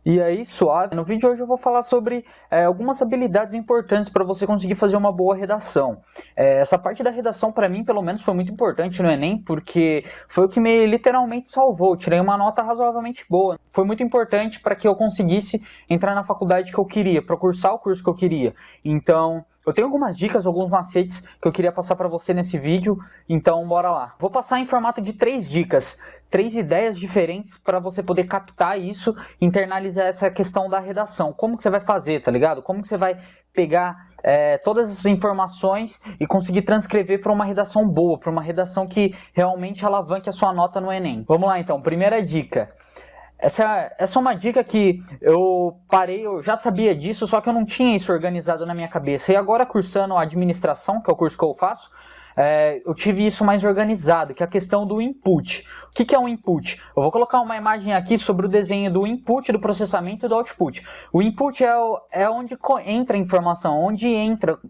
E aí, suave, no vídeo de hoje eu vou falar sobre algumas habilidades importantes para você conseguir fazer uma boa redação. Essa parte da redação, para mim, pelo menos, foi muito importante no Enem, porque foi o que me literalmente salvou. Eu tirei uma nota razoavelmente boa. Foi muito importante para que eu conseguisse entrar na faculdade que eu queria, para cursar o curso que eu queria. Então, eu tenho algumas dicas, alguns macetes que eu queria passar para você nesse vídeo, então bora lá. Vou passar em formato de 3 dicas. 3 ideias diferentes para você poder captar isso e internalizar essa questão da redação. Como que você vai fazer, tá ligado? Como que você vai pegar todas essas informações e conseguir transcrever para uma redação boa, para uma redação que realmente alavanque a sua nota no Enem. Vamos lá então, primeira dica. Essa é uma dica que eu parei, eu já sabia disso, só que eu não tinha isso organizado na minha cabeça. E agora cursando a administração, que é o curso que eu faço, eu tive isso mais organizado, que é a questão do input. O que é um input? Eu vou colocar uma imagem aqui sobre o desenho do input, do processamento e do output. O input é onde entra a informação,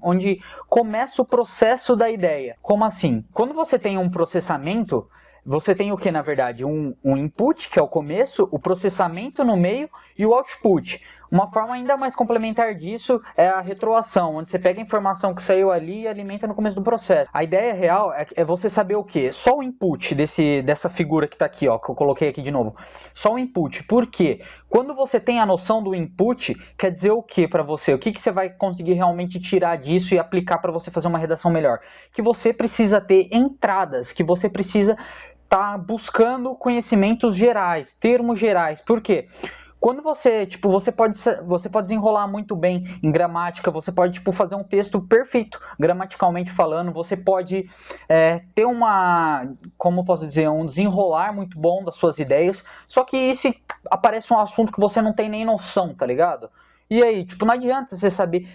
onde começa o processo da ideia. Como assim? Quando você tem um processamento, você tem o que, na verdade? Um input, que é o começo, o processamento no meio e o output. Uma forma ainda mais complementar disso é a retroação, onde você pega a informação que saiu ali e alimenta no começo do processo. A ideia real é você saber o quê? Só o input dessa figura que está aqui, ó, que eu coloquei aqui de novo. Só o input. Por quê? Quando você tem a noção do input, quer dizer o que para você? O que você vai conseguir realmente tirar disso e aplicar para você fazer uma redação melhor? Que você precisa ter entradas, que você precisa tá buscando conhecimentos gerais, termos gerais. Por quê? Quando você pode desenrolar muito bem em gramática, você pode, fazer um texto perfeito gramaticalmente falando, você pode ter como posso dizer, um desenrolar muito bom das suas ideias, só que se aparece um assunto que você não tem nem noção, tá ligado? E aí, não adianta você saber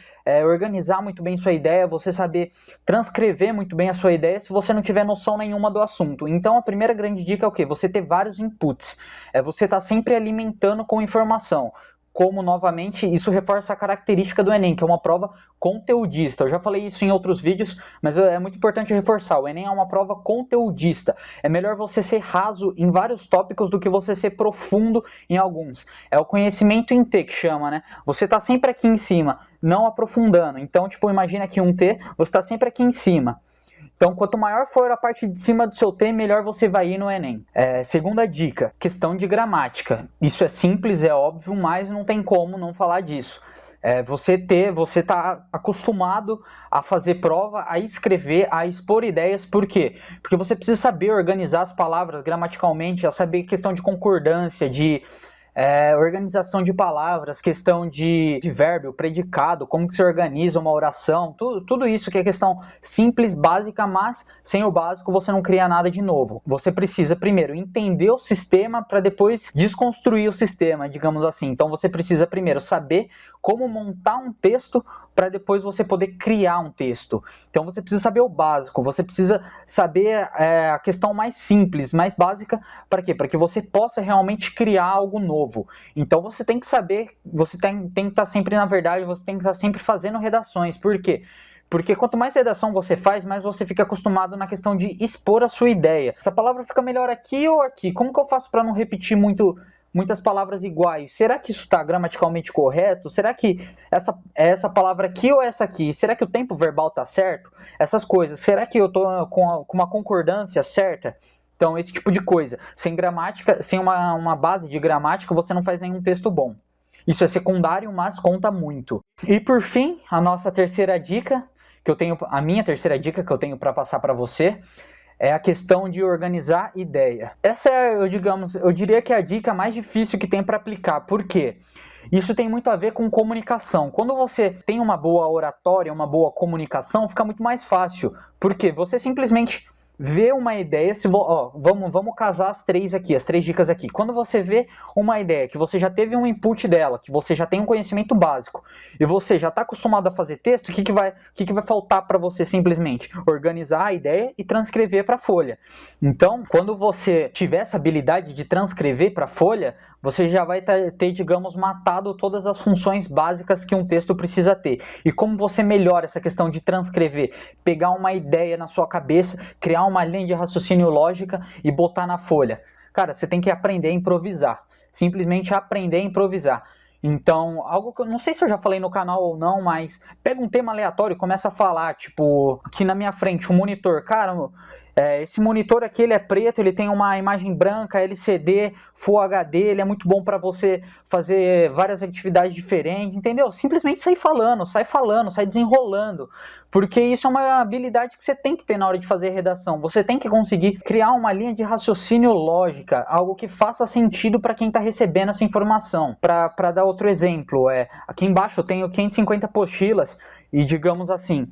organizar muito bem sua ideia, você saber transcrever muito bem a sua ideia se você não tiver noção nenhuma do assunto. Então, a primeira grande dica é o quê? Você ter vários inputs. Você tá sempre alimentando com informação. Como, novamente, isso reforça a característica do Enem, que é uma prova conteudista. Eu já falei isso em outros vídeos, mas é muito importante reforçar. O Enem é uma prova conteudista. É melhor você ser raso em vários tópicos do que você ser profundo em alguns. É o conhecimento em T que chama, né? Você tá sempre aqui em cima, não aprofundando. Então, imagina aqui um T, você tá sempre aqui em cima. Então, quanto maior for a parte de cima do seu T, melhor você vai ir no Enem. Segunda dica, questão de gramática. Isso é simples, é óbvio, mas não tem como não falar disso. Você tá acostumado a fazer prova, a escrever, a expor ideias, por quê? Porque você precisa saber organizar as palavras gramaticalmente, a saber questão de concordância, de organização de palavras, questão de verbo, predicado, como que se organiza uma oração, tudo isso que é questão simples, básica, mas sem o básico você não cria nada de novo. Você precisa primeiro entender o sistema para depois desconstruir o sistema, digamos assim. Então você precisa primeiro saber como montar um texto para depois você poder criar um texto. Então você precisa saber o básico, você precisa saber a questão mais simples, mais básica, para quê? Para que você possa realmente criar algo novo. Então você tem que saber, você tem que estar sempre, na verdade, você tem que estar sempre fazendo redações. Por quê? Porque quanto mais redação você faz, mais você fica acostumado na questão de expor a sua ideia. Essa palavra fica melhor aqui ou aqui? Como que eu faço para não repetir muitas palavras iguais? Será que isso está gramaticalmente correto? Será que essa palavra aqui ou essa aqui? Será que o tempo verbal está certo? Essas coisas. Será que eu estou com uma concordância certa? Então, esse tipo de coisa. Sem gramática, sem uma base de gramática, você não faz nenhum texto bom. Isso é secundário, mas conta muito. E por fim, a minha terceira dica que eu tenho para passar para você é a questão de organizar ideia. Essa eu diria que é a dica mais difícil que tem para aplicar. Por quê? Isso tem muito a ver com comunicação. Quando você tem uma boa oratória, uma boa comunicação, fica muito mais fácil. Por quê? Você simplesmente vê uma ideia, vamos casar as três dicas aqui. Quando você vê uma ideia, que você já teve um input dela, que você já tem um conhecimento básico, e você já está acostumado a fazer texto, o que vai faltar para você simplesmente? Organizar a ideia e transcrever para a folha. Então, quando você tiver essa habilidade de transcrever para a folha, você já vai ter, digamos, matado todas as funções básicas que um texto precisa ter. E como você melhora essa questão de transcrever? Pegar uma ideia na sua cabeça, criar uma linha de raciocínio lógica e botar na folha. Cara, você tem que aprender a improvisar. simplesmente aprender a improvisar. Então, algo que eu não sei se eu já falei no canal ou não, mas pega um tema aleatório e começa a falar, tipo, aqui na minha frente, um monitor. Cara, esse monitor aqui ele é preto, ele tem uma imagem branca, LCD, Full HD, ele é muito bom para você fazer várias atividades diferentes, entendeu? Simplesmente sai desenrolando, porque isso é uma habilidade que você tem que ter na hora de fazer redação. Você tem que conseguir criar uma linha de raciocínio lógica, algo que faça sentido para quem está recebendo essa informação. Para dar outro exemplo, aqui embaixo eu tenho 550 apostilas. E digamos assim,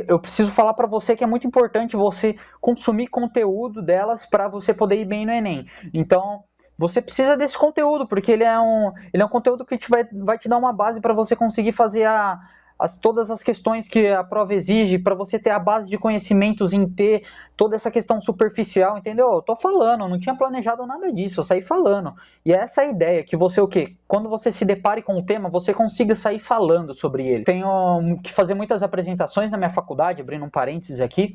eu preciso falar para você que é muito importante você consumir conteúdo delas para você poder ir bem no Enem. Então, você precisa desse conteúdo, porque ele é um conteúdo que vai te dar uma base para você conseguir fazer todas as questões que a prova exige, para você ter a base de conhecimentos em ter toda essa questão superficial, entendeu? Eu tô falando, eu não tinha planejado nada disso, eu saí falando. E é essa a ideia, que você o quê? Quando você se depare com o tema, você consiga sair falando sobre ele. Tenho que fazer muitas apresentações na minha faculdade, abrindo um parênteses aqui,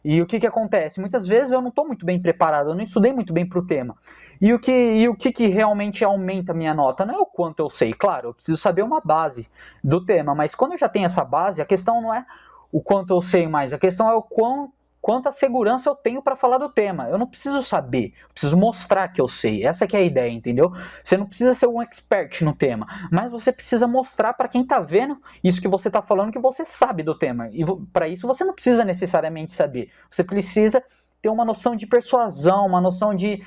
e o que acontece? Muitas vezes eu não estou muito bem preparado, eu não estudei muito bem para o tema. E o que realmente aumenta a minha nota? Não é o quanto eu sei, claro, eu preciso saber uma base do tema, mas quando eu já tenho essa base, a questão não é o quanto eu sei mais, a questão é quanta segurança eu tenho para falar do tema. Eu não preciso saber, eu preciso mostrar que eu sei. Essa que é a ideia, entendeu? Você não precisa ser um expert no tema, mas você precisa mostrar para quem está vendo isso que você está falando que você sabe do tema. E para isso você não precisa necessariamente saber. Você precisa ter uma noção de persuasão, uma noção de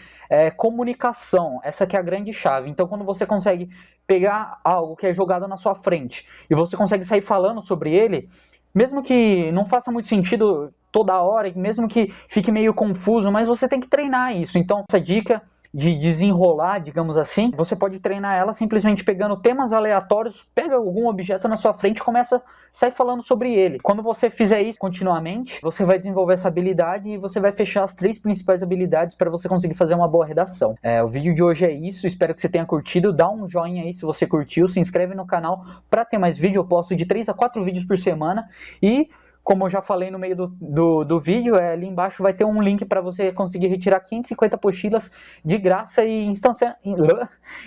comunicação. Essa que é a grande chave. Então, quando você consegue pegar algo que é jogado na sua frente e você consegue sair falando sobre ele, mesmo que não faça muito sentido toda hora, mesmo que fique meio confuso, mas você tem que treinar isso. Então, essa dica de desenrolar, digamos assim, você pode treinar ela simplesmente pegando temas aleatórios, pega algum objeto na sua frente e começa a sair falando sobre ele. Quando você fizer isso continuamente, você vai desenvolver essa habilidade e você vai fechar as 3 principais habilidades para você conseguir fazer uma boa redação. O vídeo de hoje é isso, espero que você tenha curtido, dá um joinha aí se você curtiu, se inscreve no canal para ter mais vídeo, eu posto de 3 a 4 vídeos por semana e como eu já falei no meio do vídeo, ali embaixo vai ter um link para você conseguir retirar 550 apostilas de graça e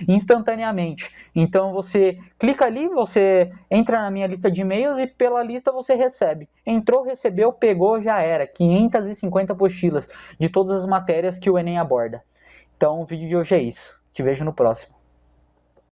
instantaneamente. Então você clica ali, você entra na minha lista de e-mails e pela lista você recebe. Entrou, recebeu, pegou, já era. 550 apostilas de todas as matérias que o Enem aborda. Então o vídeo de hoje é isso. Te vejo no próximo.